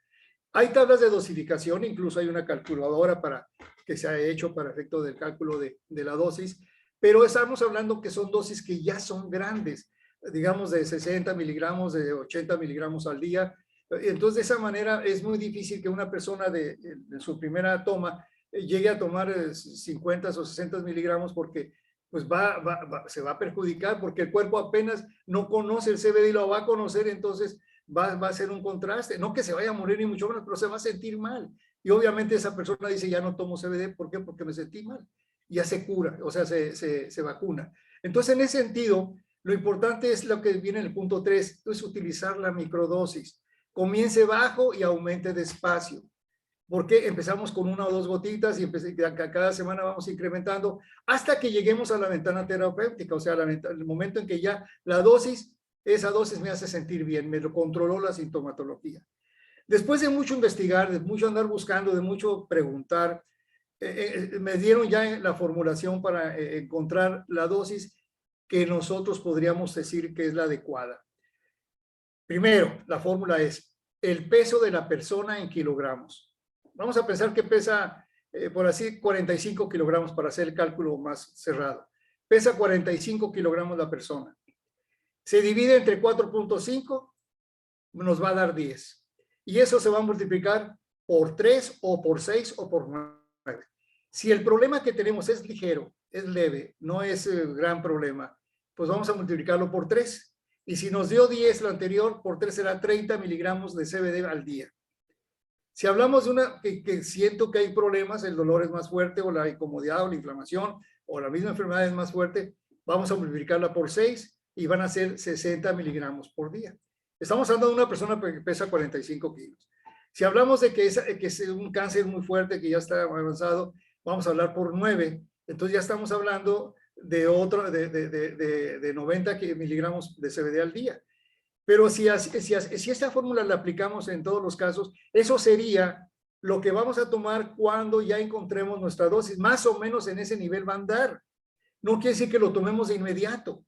Hay tablas de dosificación, incluso hay una calculadora que se ha hecho para efecto del cálculo de la dosis, pero estamos hablando que son dosis que ya son grandes, digamos de 60 miligramos, de 80 miligramos al día. Entonces, de esa manera es muy difícil que una persona de su primera toma llegue a tomar 50 o 60 miligramos porque pues se va a perjudicar porque el cuerpo apenas no conoce el CBD y lo va a conocer, entonces va a ser un contraste, no que se vaya a morir ni mucho menos, pero se va a sentir mal. Y obviamente esa persona dice, ya no tomo CBD, ¿por qué? Porque me sentí mal. Y ya se cura, o sea, se vacuna. Entonces, en ese sentido, lo importante es lo que viene en el punto 3, es utilizar la microdosis. Comience bajo y aumente despacio. Porque empezamos con 1 o 2 gotitas y cada semana vamos incrementando hasta que lleguemos a la ventana terapéutica, o sea, el momento en que ya esa dosis me hace sentir bien, me lo controló la sintomatología. Después de mucho investigar, de mucho andar buscando, de mucho preguntar, me dieron ya la formulación para encontrar la dosis que nosotros podríamos decir que es la adecuada. Primero, la fórmula es el peso de la persona en kilogramos. Vamos a pensar que pesa, por así, 45 kilogramos para hacer el cálculo más cerrado. Pesa 45 kilogramos la persona. Se divide entre 4.5, nos va a dar 10. Y eso se va a multiplicar por 3 o por 6 o por 9. Si el problema que tenemos es ligero, es leve, no es gran problema, pues vamos a multiplicarlo por 3. Y si nos dio 10 lo anterior, por 3 será 30 miligramos de CBD al día. Si hablamos de una que siento que hay problemas, el dolor es más fuerte o la incomodidad o la inflamación o la misma enfermedad es más fuerte, vamos a multiplicarla por 6 y van a ser 60 miligramos por día. Estamos hablando de una persona que pesa 45 kilos. Si hablamos de que es un cáncer muy fuerte, que ya está avanzado, vamos a hablar por 9. Entonces ya estamos hablando de 90 miligramos de CBD al día. Pero si esta fórmula la aplicamos en todos los casos, eso sería lo que vamos a tomar cuando ya encontremos nuestra dosis. Más o menos en ese nivel va a andar. No quiere decir que lo tomemos de inmediato.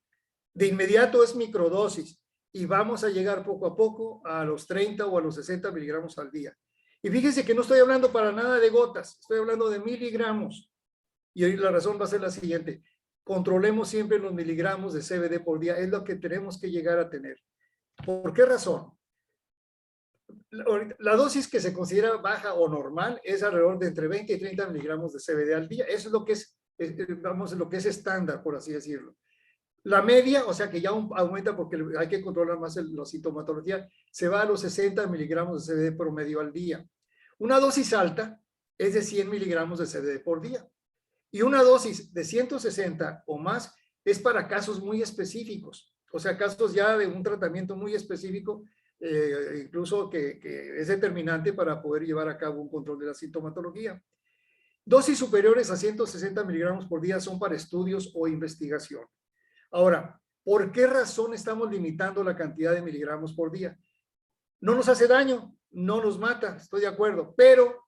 De inmediato es microdosis y vamos a llegar poco a poco a los 30 o a los 60 miligramos al día. Y fíjense que no estoy hablando para nada de gotas, estoy hablando de miligramos. Y la razón va a ser la siguiente. Controlemos siempre los miligramos de CBD por día. Es lo que tenemos que llegar a tener. ¿Por qué razón? La dosis que se considera baja o normal es alrededor de entre 20 y 30 miligramos de CBD al día. Eso es lo que lo que es estándar, por así decirlo. La media, o sea que ya aumenta porque hay que controlar más la sintomatología, se va a los 60 miligramos de CBD promedio al día. Una dosis alta es de 100 miligramos de CBD por día. Y una dosis de 160 o más es para casos muy específicos. O sea, casos ya de un tratamiento muy específico, incluso que es determinante para poder llevar a cabo un control de la sintomatología. Dosis superiores a 160 miligramos por día son para estudios o investigación. Ahora, ¿por qué razón estamos limitando la cantidad de miligramos por día? No nos hace daño, no nos mata, estoy de acuerdo, pero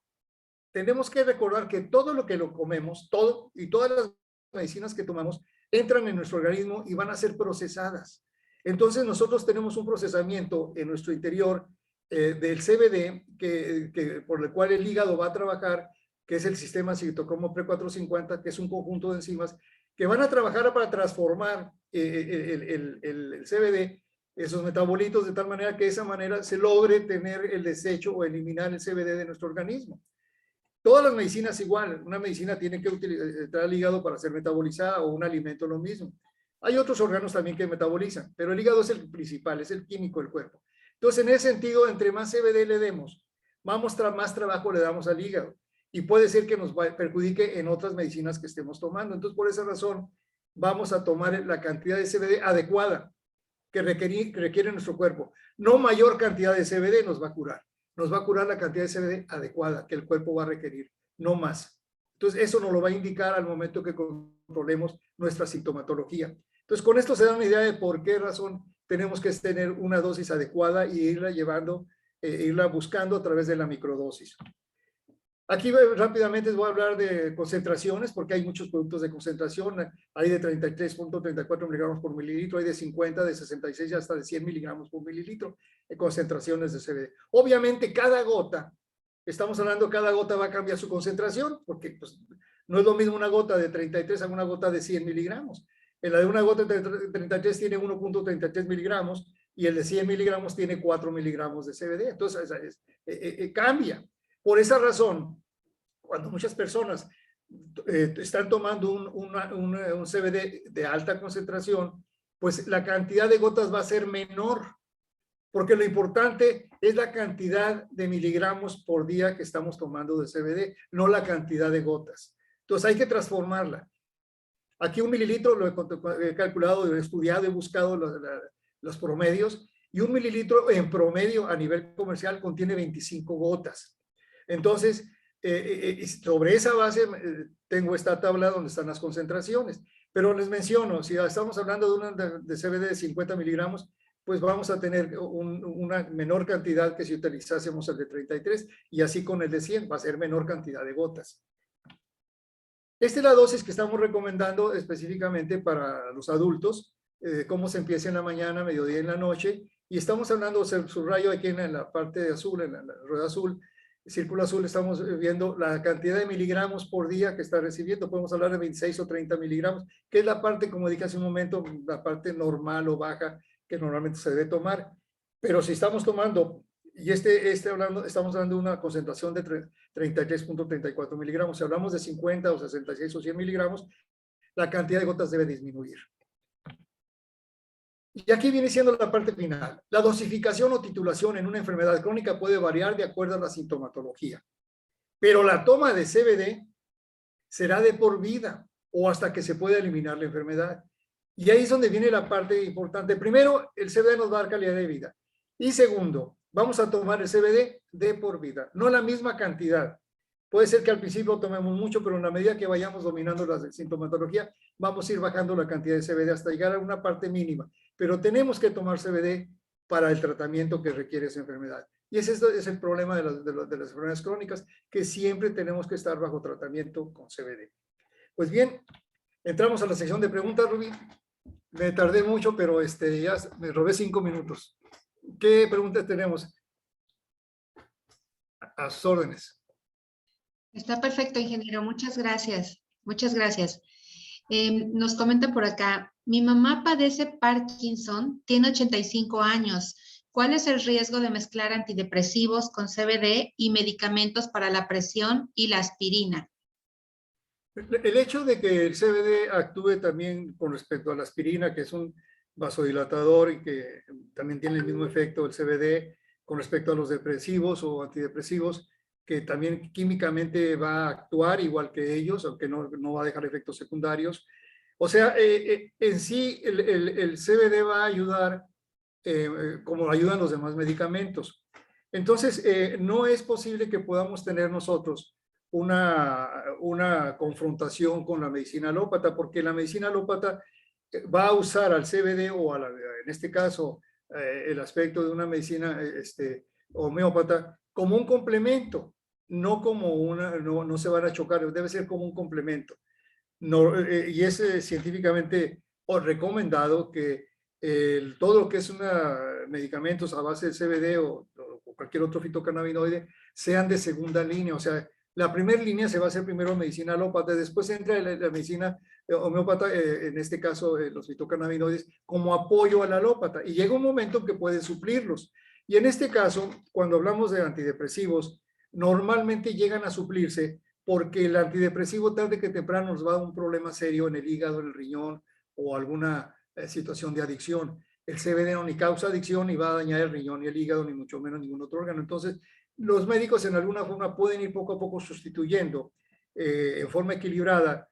tenemos que recordar que todo lo que lo comemos, todo y todas las medicinas que tomamos entran en nuestro organismo y van a ser procesadas. Entonces nosotros tenemos un procesamiento en nuestro interior del CBD por el cual el hígado va a trabajar, que es el sistema citocromo Pre450, que es un conjunto de enzimas que van a trabajar para transformar el CBD, esos metabolitos, de tal manera que de esa manera se logre tener el desecho o eliminar el CBD de nuestro organismo. Todas las medicinas igual, una medicina tiene que entrar al hígado para ser metabolizada o un alimento lo mismo. Hay otros órganos también que metabolizan, pero el hígado es el principal, es el químico del cuerpo. Entonces, en ese sentido, entre más CBD le demos, más trabajo le damos al hígado y puede ser que nos perjudique en otras medicinas que estemos tomando. Entonces, por esa razón, vamos a tomar la cantidad de CBD adecuada que requiere nuestro cuerpo. No mayor cantidad de CBD nos va a curar. Nos va a curar la cantidad de CBD adecuada que el cuerpo va a requerir, no más. Entonces, eso nos lo va a indicar al momento que controlemos nuestra sintomatología. Entonces, con esto se da una idea de por qué razón tenemos que tener una dosis adecuada y irla llevando, irla buscando a través de la microdosis. Aquí rápidamente les voy a hablar de concentraciones, porque hay muchos productos de concentración. Hay de 33.34 miligramos por mililitro, hay de 50, de 66 y hasta de 100 miligramos por mililitro de concentraciones de CBD. Obviamente, cada gota, estamos hablando, cada gota va a cambiar su concentración, porque pues, no es lo mismo una gota de 33 a una gota de 100 miligramos. En la de una gota de 33 tiene 1.33 miligramos y el de 100 miligramos tiene 4 miligramos de CBD. Entonces, cambia. Por esa razón, cuando muchas personas están tomando un CBD de alta concentración, pues la cantidad de gotas va a ser menor, porque lo importante es la cantidad de miligramos por día que estamos tomando de CBD, no la cantidad de gotas. Entonces hay que transformarla. Aquí un mililitro lo he calculado, lo he estudiado, he buscado los promedios, y un mililitro en promedio a nivel comercial contiene 25 gotas. Entonces, sobre esa base tengo esta tabla donde están las concentraciones. Pero les menciono, si estamos hablando de una de CBD de 50 miligramos, pues vamos a tener una menor cantidad que si utilizásemos el de 33, y así con el de 100 va a ser menor cantidad de gotas. Esta es la dosis que estamos recomendando específicamente para los adultos, cómo se empieza en la mañana, mediodía y en la noche. Y estamos hablando, subrayo aquí en la parte de azul, en la rueda azul, el círculo azul, estamos viendo la cantidad de miligramos por día que está recibiendo. Podemos hablar de 26 o 30 miligramos, que es la parte, como dije hace un momento, la parte normal o baja que normalmente se debe tomar. Pero si estamos tomando, y estamos hablando de una concentración de 33.34 miligramos. Si hablamos de 50 o 66 o 100 miligramos, la cantidad de gotas debe disminuir. Y aquí viene siendo la parte final. La dosificación o titulación en una enfermedad crónica puede variar de acuerdo a la sintomatología, pero la toma de CBD será de por vida o hasta que se pueda eliminar la enfermedad. Y ahí es donde viene la parte importante. Primero, el CBD nos va a dar calidad de vida. Y segundo, vamos a tomar el CBD de por vida, no la misma cantidad. Puede ser que al principio tomemos mucho, pero en la medida que vayamos dominando la sintomatología, vamos a ir bajando la cantidad de CBD hasta llegar a una parte mínima. Pero tenemos que tomar CBD para el tratamiento que requiere esa enfermedad. Y ese es el problema de las enfermedades crónicas, que siempre tenemos que estar bajo tratamiento con CBD. Pues bien, entramos a la sección de preguntas, Rubí. Me tardé mucho, pero ya me robé 5 minutos. ¿Qué preguntas tenemos? A sus órdenes. Está perfecto, ingeniero. Muchas gracias. Muchas gracias. Nos comenta por acá, mi mamá padece Parkinson, tiene 85 años. ¿Cuál es el riesgo de mezclar antidepresivos con CBD y medicamentos para la presión y la aspirina? El hecho de que el CBD actúe también con respecto a la aspirina, que es un vasodilatador y que también tiene el mismo efecto del CBD con respecto a los depresivos o antidepresivos, que también químicamente va a actuar igual que ellos, aunque no va a dejar efectos secundarios. O sea, en sí el CBD va a ayudar como ayudan los demás medicamentos. Entonces, no es posible que podamos tener nosotros una confrontación con la medicina alópata, porque la medicina alópata va a usar al CBD o en este caso el aspecto de una medicina homeópata como un complemento. no como no se van a chocar, debe ser como un complemento. No, y es científicamente recomendado que todo lo que es medicamentos a base de CBD o cualquier otro fitocannabinoide sean de segunda línea. O sea, la primera línea se va a hacer primero medicina alópata, después entra la medicina homeópata, en este caso los fitocannabinoides, como apoyo al alópata. Y llega un momento en que puede suplirlos. Y en este caso, cuando hablamos de antidepresivos, normalmente llegan a suplirse porque el antidepresivo tarde que temprano nos va a dar un problema serio en el hígado, en el riñón o alguna situación de adicción. El CBD no ni causa adicción ni va a dañar el riñón ni el hígado, ni mucho menos ningún otro órgano. Entonces, los médicos en alguna forma pueden ir poco a poco sustituyendo en forma equilibrada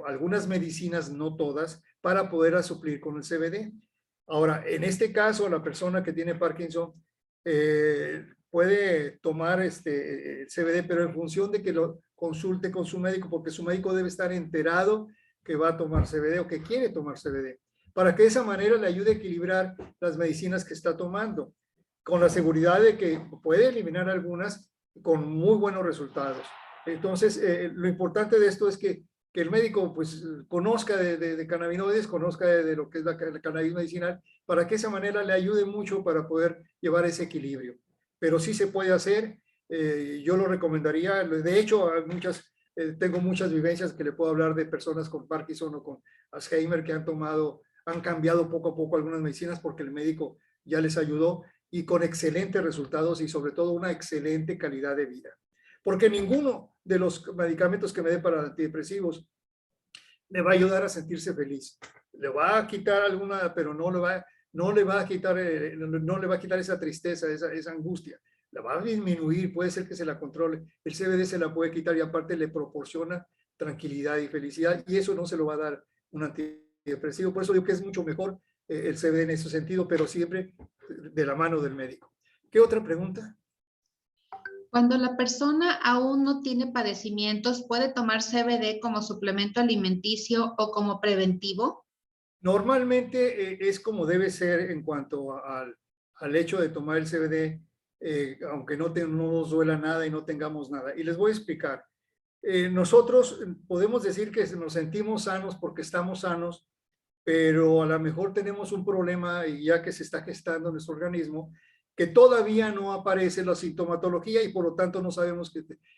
algunas medicinas, no todas, para poder suplir con el CBD. Ahora, en este caso, la persona que tiene Parkinson puede tomar CBD, pero en función de que lo consulte con su médico, porque su médico debe estar enterado que va a tomar CBD o que quiere tomar CBD, para que de esa manera le ayude a equilibrar las medicinas que está tomando, con la seguridad de que puede eliminar algunas con muy buenos resultados. Entonces, lo importante de esto es que el médico pues conozca de cannabinoides, conozca de lo que es la cannabis medicinal, para que de esa manera le ayude mucho para poder llevar ese equilibrio. Pero sí se puede hacer, yo lo recomendaría. De hecho, tengo muchas vivencias que le puedo hablar de personas con Parkinson o con Alzheimer que han cambiado poco a poco algunas medicinas porque el médico ya les ayudó y con excelentes resultados y sobre todo una excelente calidad de vida. Porque ninguno de los medicamentos que me dé para antidepresivos le va a ayudar a sentirse feliz. Le va a quitar alguna, pero no le va a quitar esa tristeza, esa angustia. La va a disminuir, puede ser que se la controle. El CBD se la puede quitar y aparte le proporciona tranquilidad y felicidad, y eso no se lo va a dar un antidepresivo. Por eso digo que es mucho mejor el CBD en ese sentido, pero siempre de la mano del médico. ¿Qué otra pregunta? Cuando la persona aún no tiene padecimientos, ¿puede tomar CBD como suplemento alimenticio o como preventivo? Normalmente es como debe ser en cuanto al hecho de tomar el CBD, aunque no nos duela nada y no tengamos nada. Y les voy a explicar. Nosotros podemos decir que nos sentimos sanos porque estamos sanos, pero a lo mejor tenemos un problema y ya que se está gestando en nuestro organismo, que todavía no aparece la sintomatología y por lo tanto no sabemos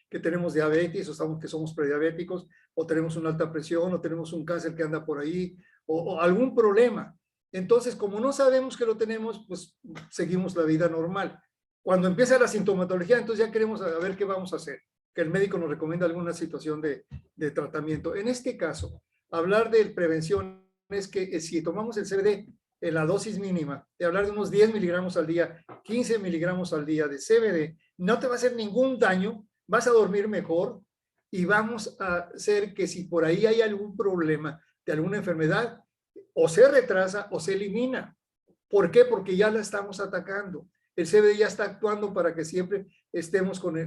que tenemos diabetes o que somos prediabéticos o tenemos una alta presión o tenemos un cáncer que anda por ahí o algún problema. Entonces, como no sabemos que lo tenemos, pues seguimos la vida normal. Cuando empieza la sintomatología, entonces ya queremos saber qué vamos a hacer, que el médico nos recomienda alguna situación de tratamiento. En este caso, hablar de prevención es que si tomamos el CBD en la dosis mínima, de hablar de unos 10 miligramos al día, 15 miligramos al día de CBD, no te va a hacer ningún daño, vas a dormir mejor y vamos a hacer que si por ahí hay algún problema de alguna enfermedad, o se retrasa o se elimina. ¿Por qué? Porque ya la estamos atacando. El CBD ya está actuando para que siempre estemos con